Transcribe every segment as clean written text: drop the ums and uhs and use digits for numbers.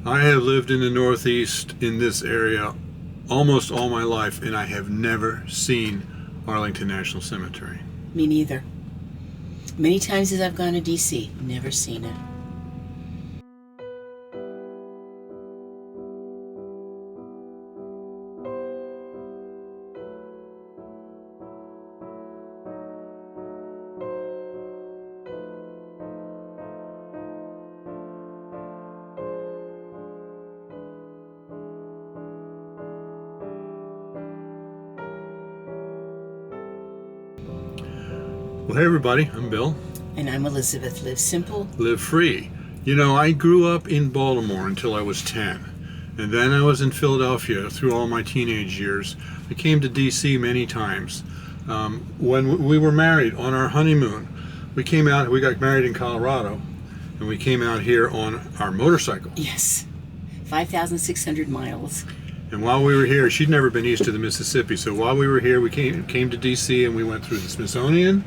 I have lived in the Northeast in this area almost all my life, and I have never seen Arlington National Cemetery. Me neither. Many times as I've gone to D.C., never seen it. Well, hey everybody, I'm Bill. And I'm Elizabeth. Live simple. Live free. You know, I grew up in Baltimore until I was 10. And then I was in Philadelphia through all my teenage years. I came to D.C. many times. When we were married on our honeymoon, we got married in Colorado, and we came out here on our motorcycle. Yes. 5,600 miles. And while we were here, she'd never been east of the Mississippi, so while we were here, we came to D.C. and we went through the Smithsonian,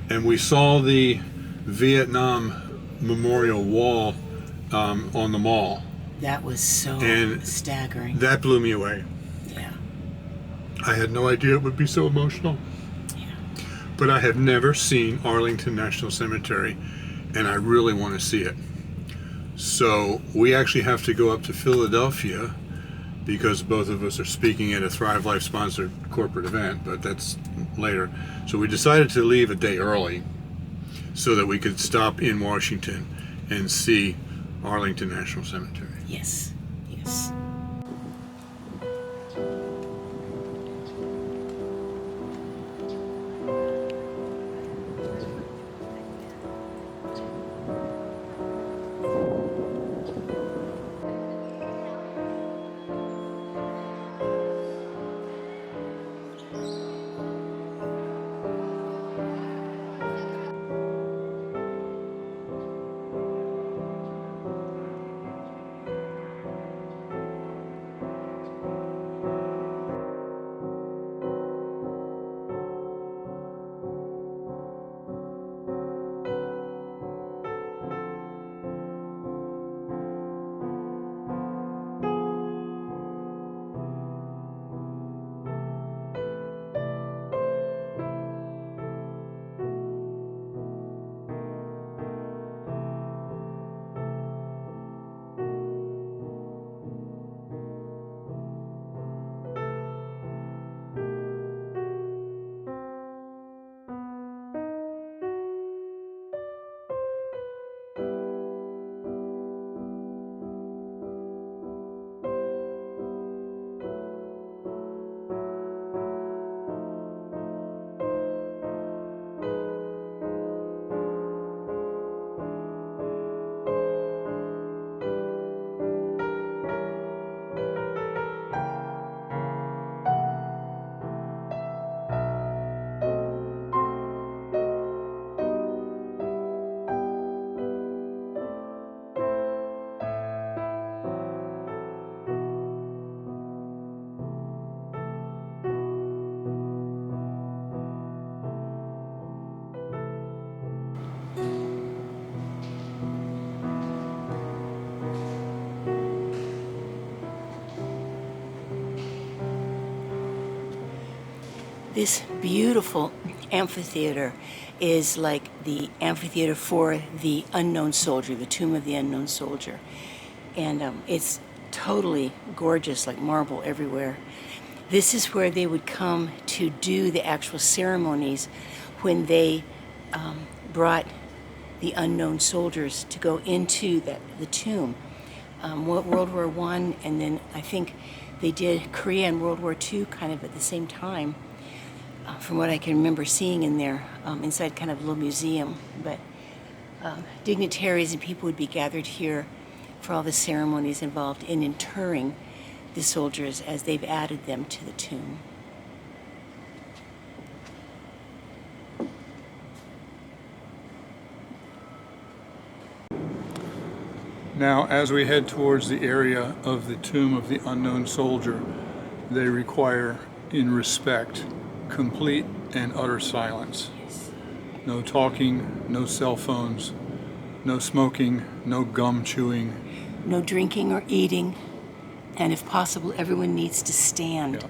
and we saw the Vietnam Memorial Wall on the mall. That was so staggering. That blew me away. Yeah. I had no idea it would be so emotional. Yeah. But I have never seen Arlington National Cemetery, and I really want to see it. So we actually have to go up to Philadelphia because both of us are speaking at a Thrive Life sponsored corporate event, but that's later. So we decided to leave a day early so that we could stop in Washington and see Arlington National Cemetery. Yes. Yes. This beautiful amphitheater is like the amphitheater for the unknown soldier, the tomb of the unknown soldier. And it's totally gorgeous, like marble everywhere. This is where they would come to do the actual ceremonies when they brought the unknown soldiers to go into the tomb. World War I, and then I think they did Korea and World War II kind of at the same time. From what I can remember seeing in there, inside kind of a little museum. But dignitaries and people would be gathered here for all the ceremonies involved in interring the soldiers as they've added them to the tomb. Now, as we head towards the area of the tomb of the unknown soldier, they require, in respect, complete and utter silence. No talking, no cell phones, No smoking, no gum chewing. No drinking or eating, and if possible, everyone needs to stand. Yeah.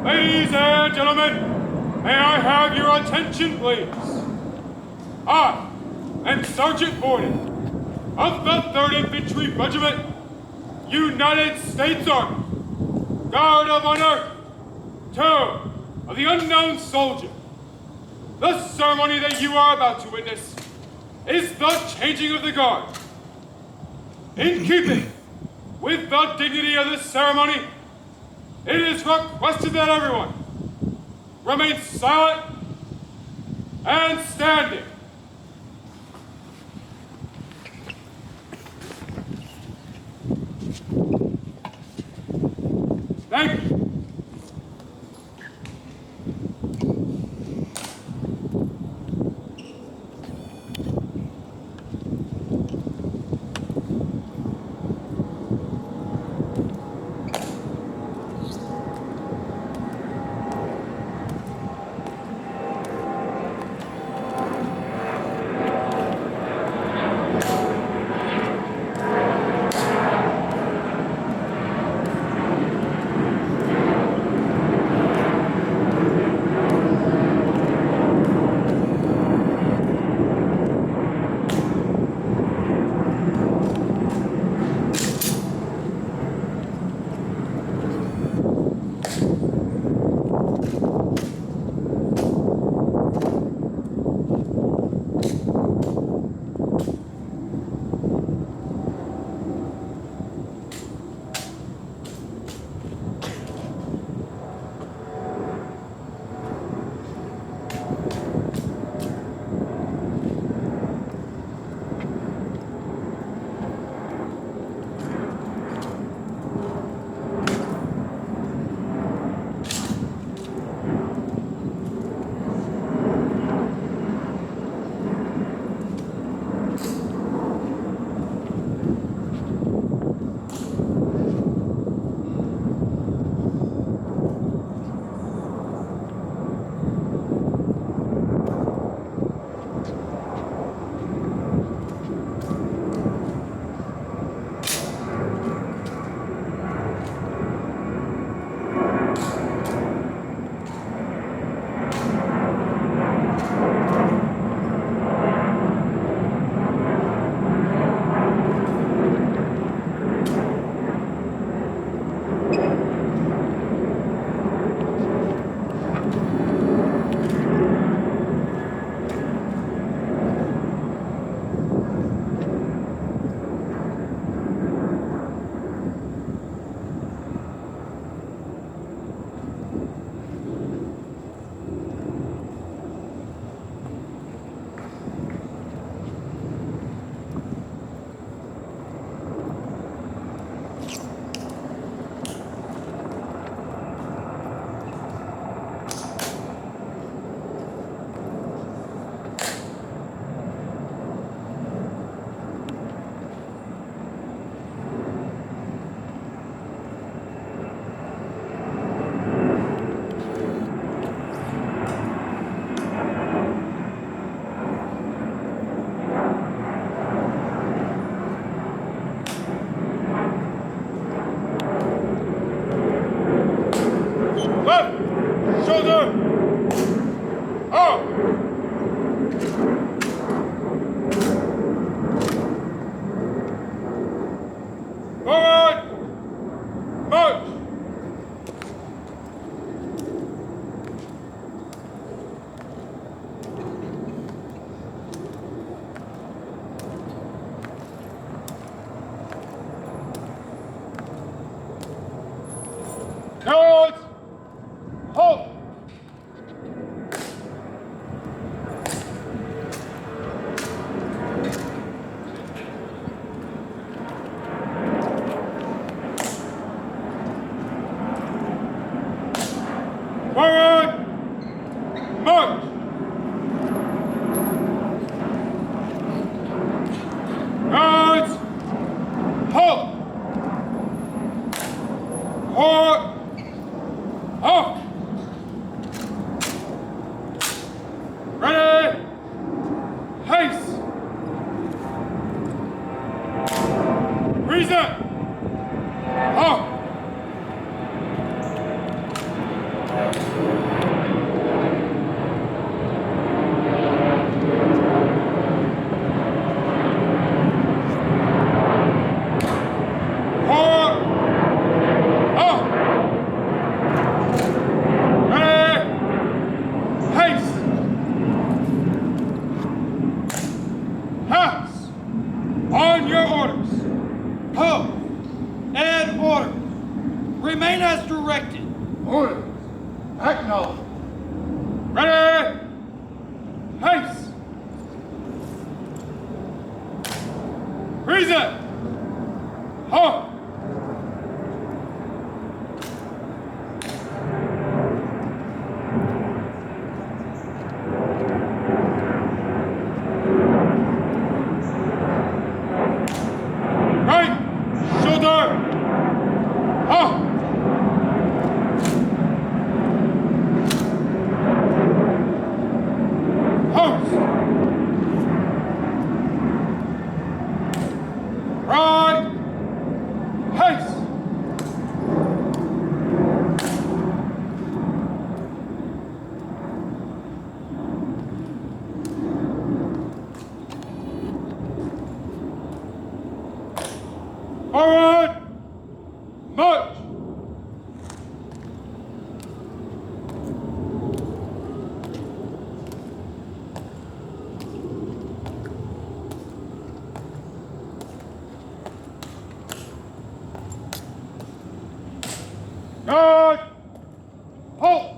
Ladies and gentlemen, may I have your attention, please? I am Sergeant Borden of the 3rd Infantry Regiment, United States Army, Guard of Honor, Tomb of the Unknown Soldier. The ceremony that you are about to witness is the changing of the guard. In keeping with the dignity of this ceremony, it is requested that everyone remain silent and standing. Thank you. Present! Halt! On your orders. Halt! And order. Remain as directed. Orders. Acknowledged. Ready? Haste! Present! Halt! Right shoulder! Halt! Post! Right! Haste! Forward! March! Guard! Halt!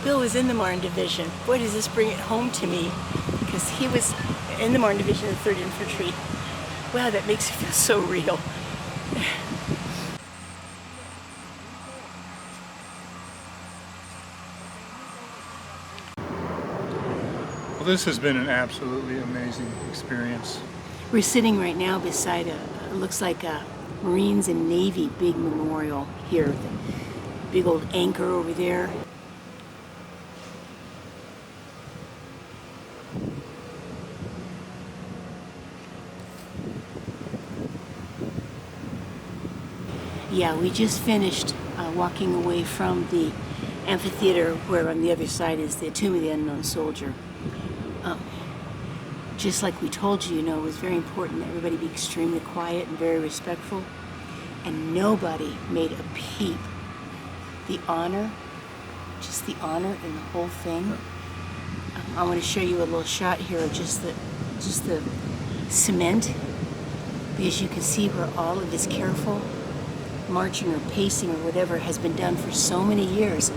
Bill was in the Marne Division. Boy, does this bring it home to me, because he was in the Marne Division of the 3rd Infantry. Wow, that makes it feel so real. Well, this has been an absolutely amazing experience. We're sitting right now beside it looks like a Marines and Navy big memorial here. The big old anchor over there. Yeah, we just finished walking away from the amphitheater, where on the other side is the Tomb of the Unknown Soldier. Just like we told you, it was very important that everybody be extremely quiet and very respectful. And nobody made a peep. The honor, just the honor in the whole thing. I want to show you a little shot here of just the cement, because you can see where all of this careful marching or pacing or whatever has been done for so many years.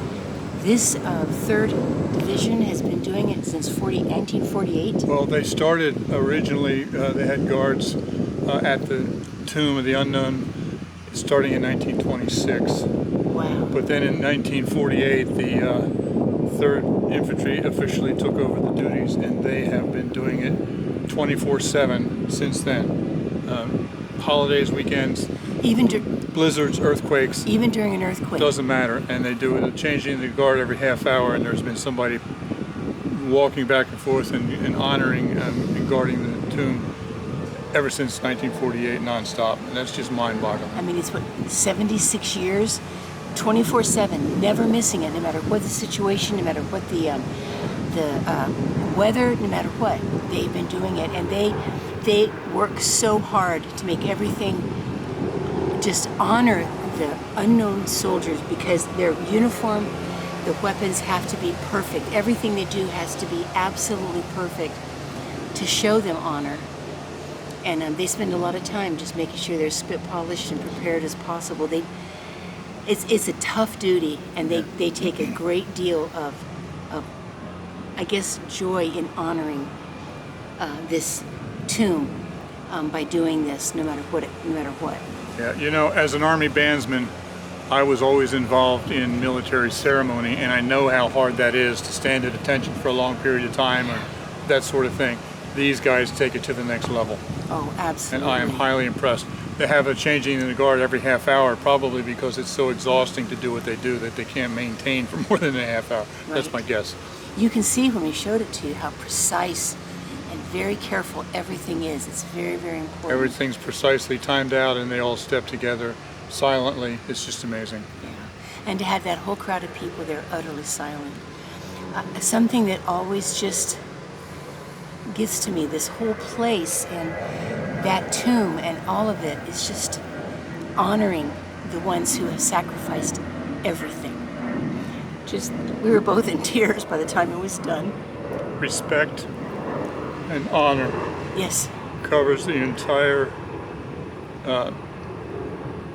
This 3rd Division has been doing it since 1948. Well, they started originally, they had guards at the Tomb of the Unknown starting in 1926. Wow. But then in 1948, the 3rd Infantry officially took over the duties, and they have been doing it 24/7 since then. Holidays, weekends, Even blizzards, earthquakes, even during an earthquake. doesn't matter. And they do it, changing the guard every half hour, and there's been somebody walking back and forth and honoring and guarding the tomb ever since 1948 nonstop. And that's just mind-boggling. I mean, it's what, 76 years, 24/7, never missing it, no matter what the situation, no matter what the weather, no matter what. They've been doing it, and they work so hard to make everything just honor the unknown soldiers, because their uniform, the weapons have to be perfect. Everything they do has to be absolutely perfect to show them honor. And they spend a lot of time just making sure they're spit polished and prepared as possible. It's a tough duty, and they take a great deal of I guess, joy in honoring this tomb by doing this, no matter what. Yeah, as an Army bandsman, I was always involved in military ceremony, and I know how hard that is to stand at attention for a long period of time or that sort of thing. These guys take it to the next level. Oh, absolutely. And I am highly impressed. They have a changing in the guard every half hour, probably because it's so exhausting to do what they do that they can't maintain for more than a half hour. Right. That's my guess. You can see when we showed it to you how precise and very careful everything is. It's very, very important. Everything's precisely timed out, and they all step together silently. It's just amazing. Yeah. And to have that whole crowd of people there utterly silent. Something that always just gets to me, this whole place and that tomb and all of it is just honoring the ones who have sacrificed everything. We were both in tears by the time it was done. Respect and honor Yes. covers the entire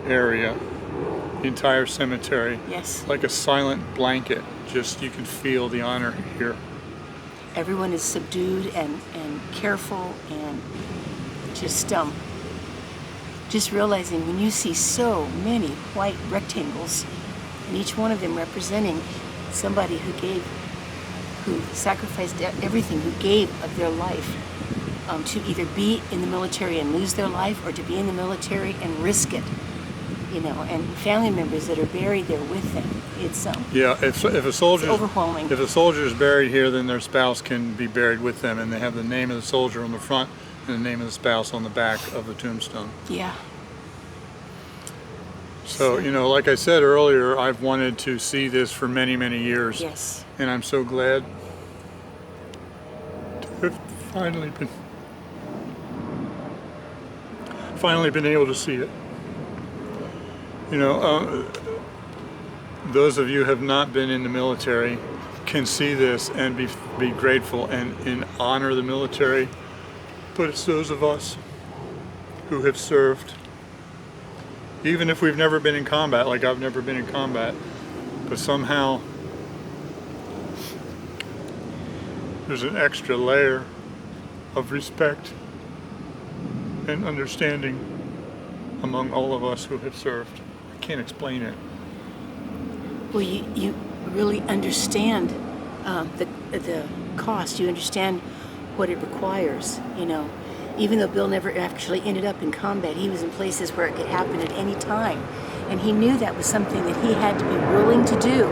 area, the entire cemetery. Yes. Like a silent blanket. Just you can feel the honor here. Everyone is subdued and careful, and just realizing when you see so many white rectangles, and each one of them representing somebody who sacrificed everything, who gave of their life to either be in the military and lose their life, or to be in the military and risk it, and family members that are buried there with them. It's Yeah, if a soldier overwhelming. If a soldier is buried here, then their spouse can be buried with them, and they have the name of the soldier on the front and the name of the spouse on the back of the tombstone. Yeah. So, like I said earlier, I've wanted to see this for many, many years. Yes. And I'm so glad to have finally been able to see it. Those of you who have not been in the military can see this and be grateful and honor the military. But it's those of us who have served, even if we've never been in combat, like I've never been in combat, but somehow there's an extra layer of respect and understanding among all of us who have served. I can't explain it. Well, you really understand the cost. You understand what it requires, you know. Even though Bill never actually ended up in combat, he was in places where it could happen at any time. And he knew that was something that he had to be willing to do.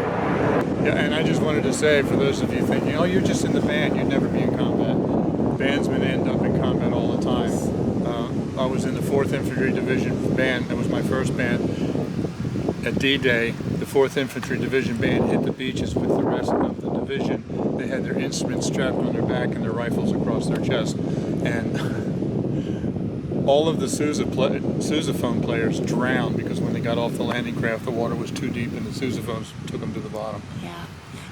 Yeah, and I just wanted to say, for those of you thinking, oh, you're just in the band, you'd never be in combat. Bandsmen end up in combat all the time. I was in the 4th Infantry Division band. That was my first band. At D-Day, the 4th Infantry Division band hit the beaches with the rest of the division. They had their instruments strapped on their back and their rifles across their chest. And all of the sousaphone players drowned because when they got off the landing craft, the water was too deep and the sousaphones took them to the bottom. Yeah.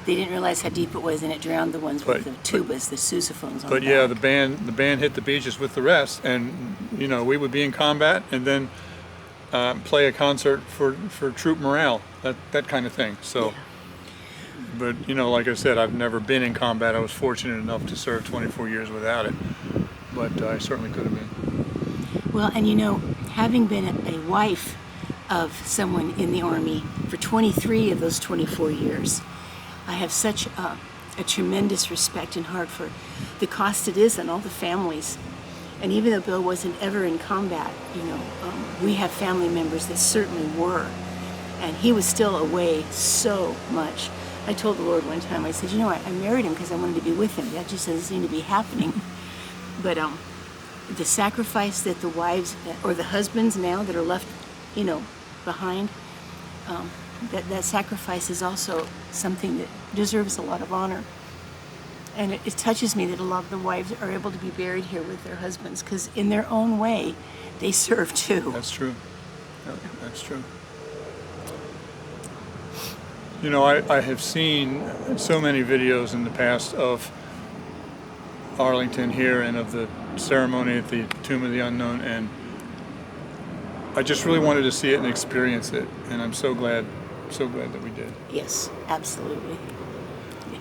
They didn't realize how deep it was, and it drowned the ones with the tubas, the sousaphones on But the yeah, back. the band hit the beaches with the rest, and you know, we would be in combat and then play a concert for troop morale, that kind of thing. So, Yeah. but you know, like I said, I've never been in combat. I was fortunate enough to serve 24 years without it, but I certainly could have been. Well, and you know, having been a wife of someone in the Army for 23 of those 24 years, I have such a tremendous respect and heart for the cost it is on all the families. And even though Bill wasn't ever in combat, you know, we have family members that certainly were. And he was still away so much. I told the Lord one time, I said, you know, I married him because I wanted to be with him. That just doesn't seem to be happening. But the sacrifice that the wives or the husbands now that are left, you know, behind, that sacrifice is also something that deserves a lot of honor. And it touches me that a lot of the wives are able to be buried here with their husbands because in their own way, they serve too. That's true. Yeah, that's true. You know, I have seen so many videos in the past of Arlington here and of the ceremony at the Tomb of the Unknown, and I just really wanted to see it and experience it, and I'm so glad that we did. Yes, absolutely. Yes.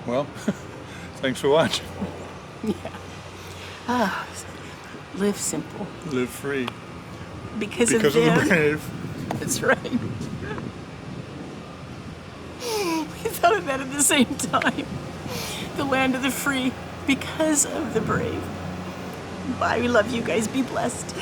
Well, thanks for watching. Live simple. Live free. Because Because of of the them. brave. That's right. We thought of that at the same time. The land of the free because of the brave. Bye. We love you guys. Be blessed.